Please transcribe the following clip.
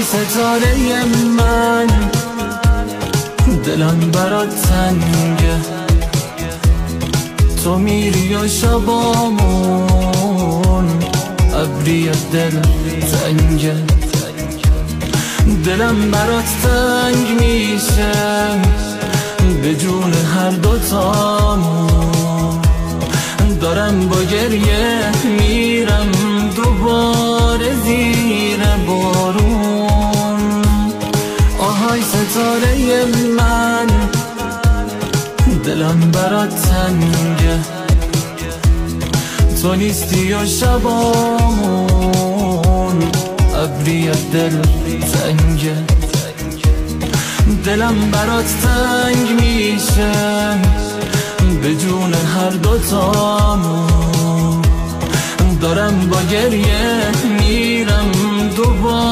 ستاره من، دلم برات تنگه، تو میری و شبامون ابری دل تنگه. دلم برات تنگ میشه به جون هر دوتامون، دارم با گریه میرم دوباره زیر بارون. آهای ستاره من، دلم برات تنگه، تو نیستی و شبامون ابری دل تنگه. دلم برات تنگ میشه به جون هر دوتامون، دارم با گریه میرم دوباره